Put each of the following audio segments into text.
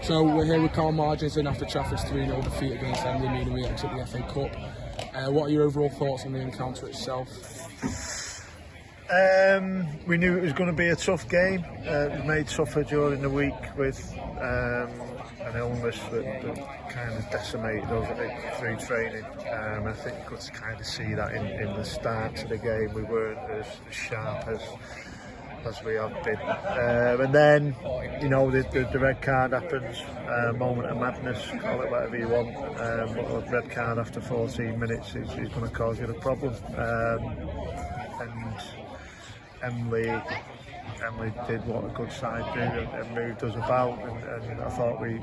So we're here with Karl Marginson after Trafford's 3-0 defeat against Emley, meaning we exit the FA Cup. What are your overall thoughts on the encounter itself? We knew it was going to be a tough game. It was made tougher during the week with an illness that kind of decimated us through training. I think you could kind of see that in the start of the game. We weren't as sharp as we have been. And then, you know, the red card happens, moment of madness, call it whatever you want, but a red card after 14 minutes is going to cause you a problem. And Emley did what a good side do and moved us about, and I thought we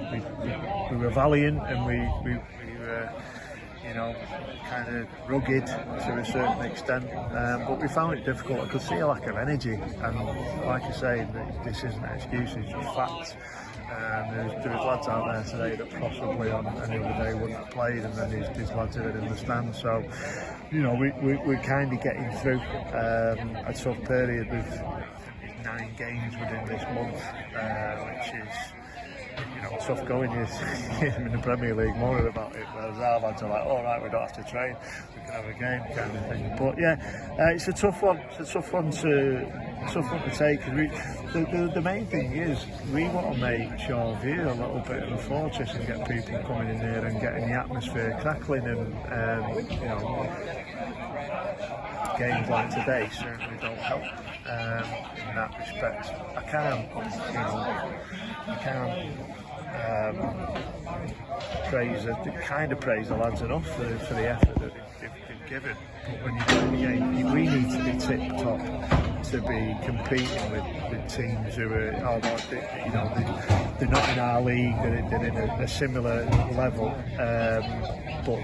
were valiant, and we were, you know, kind of rugged to a certain extent, but we found it difficult. I could see a lack of energy, and like I say, this isn't an excuse, it's just fact. There was lads out there today that possibly on any other day wouldn't have played, and then these lads are in the stand. So, you know, we're kind of getting through a tough period with 9 games within this month, which is, you know, tough going. In the Premier League moaning about it, whereas our lads are like, all right, we don't have to train, we can have a game kind of thing. But yeah, it's a tough one. It's a tough one to take. The main thing is we want to make Shawview a little bit of a fortress and get people coming in there and getting the atmosphere crackling, and you know, games like today certainly don't help in that respect. I can't praise the lads enough for the effort that they've given. But when you do the game, we need to be tip top to be competing with teams who are, you know, they're not in our league, they're in a similar level, but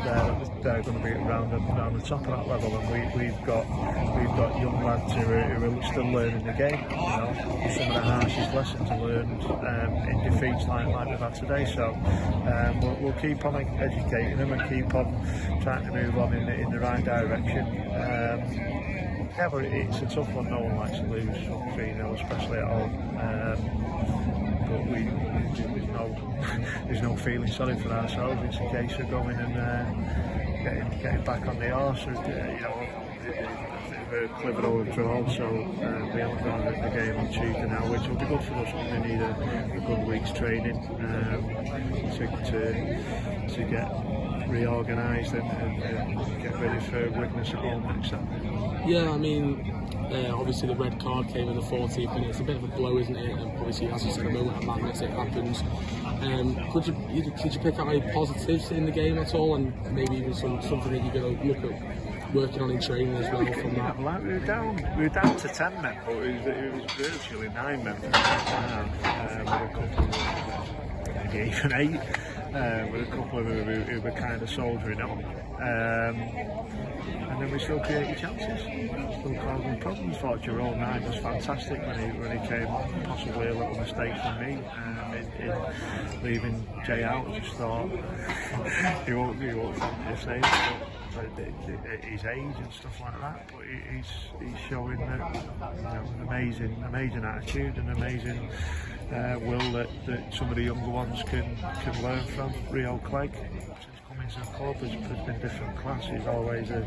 they're going to be around the top of that level, and we've got young lads who are still learning the game. You know, some of the harshest lessons are learned in defeats like we've had today. So we'll keep on educating them and keep on trying to move on in the right direction. Yeah, but it's a tough one. No one likes to lose 3-0, especially at home. But there's no feeling sorry for ourselves. It's a case of going and getting back on the arse. You know, very Clitheroe withdrawal, so we haven't got the game on Tuesday now, which will be good for us. We need a good week's training to get reorganised and get ready for Witness at home next Saturday. Yeah, I mean, obviously the red card came in the 14th minute. It's a bit of a blow, isn't it? And obviously, as you said, a moment of madness, it happens. Could you pick out any positives in the game at all, and maybe even something that you're going to look at working on in training as well from that? Like we were down to 10 men, but it was virtually 9 men with a couple of even 8, with a couple of who were kind of soldiering on. And then we still created chances, still causing problems. Thought Jerome Knight was fantastic when he came on. Possibly a little mistake from me in leaving Jay out. I just thought he won't find the same. At his age and stuff like that, but he's showing that, you know, an amazing attitude and amazing will that some of the younger ones can learn from. Rio Clegg, since coming to the club, has been different class. He's always a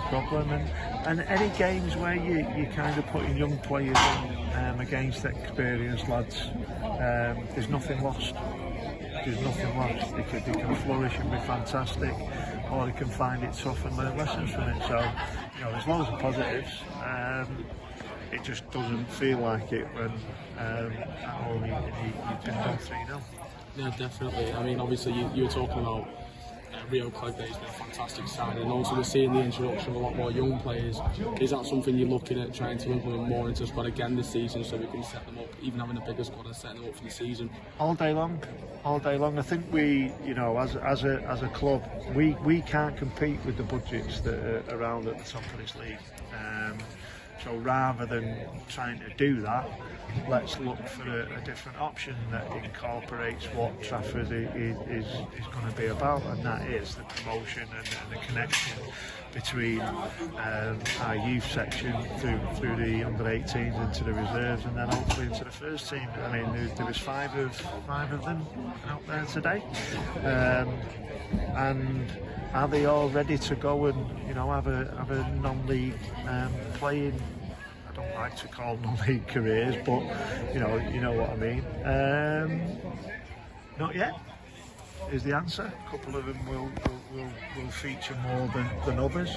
problem, and any games where you kind of putting young players in against experienced lads, there's nothing lost. There's nothing lost. They can flourish and be fantastic, or they can find it tough and learn lessons from it. So, you know, there's loads of positives. It just doesn't feel like it when at home you've been done 3-0. Yeah, definitely. I mean, obviously you were talking about Rio Clegg, that he's been a fantastic sign, and also we're seeing the introduction of a lot more young players. Is that something you're looking at trying to implement more into the squad again this season, so we can set them up, even having a bigger squad and setting them up for the season? All day long. I think we, you know, as a club, we can't compete with the budgets that are around at the top of this league. So rather than trying to do that, let's look for a different option that incorporates what Trafford is going to be about, and that is the promotion and the connection between our youth section through the under-18s into the reserves, and then hopefully into the first team. I mean, there was five of them out there today, and are they all ready to go and have a non-league playing? I don't like to call non-league careers, but you know what I mean. Not yet is the answer. A couple of them will feature more than others,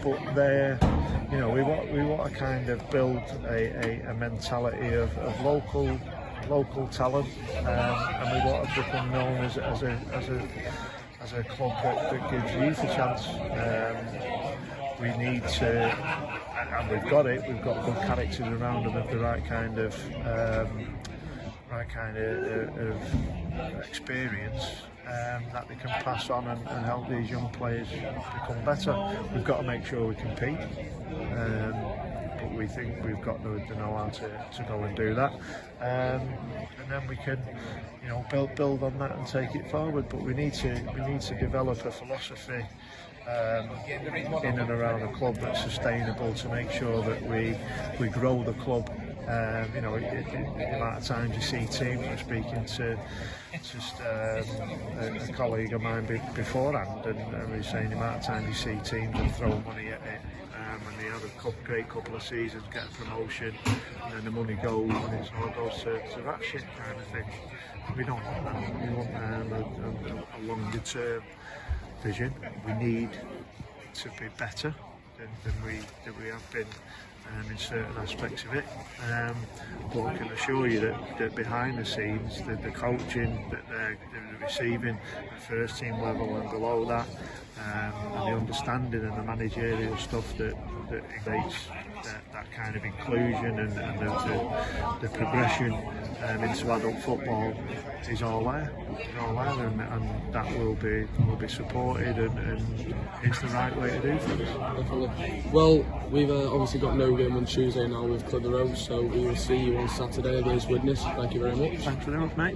but they're, we want to kind of build a mentality of local talent, and we want to become known as a club that gives youth a chance. We need to, and we've got it. We've got good characters around them of the right kind of experience that they can pass on and help these young players become better. We've got to make sure we compete, but we think we've got to know how to go and do that, and then we can build on that and take it forward. But we need to develop a philosophy in and around a club that's sustainable, to make sure that we grow the club. The amount of times you see teams, I'm speaking to just a colleague of mine beforehand, and we were saying the amount of times you see teams that throw money at it, and they have a great couple of seasons, get a promotion, and then the money goes and it all goes to that shit kind of thing. We don't want that. We want a longer term vision. We need to be better than we have been in certain aspects of it, but I can assure you that behind the scenes, the coaching that they're receiving at first team level and below that, and the understanding and the managerial stuff that makes that kind of inclusion and the progression into adult football is all there. And that will be supported, and it's the right way to do things. Definitely. Well, we've obviously got no game on Tuesday now with Clitheroe, so we will see you on Saturday against Widnes. Thank you very much. Thanks very much, mate.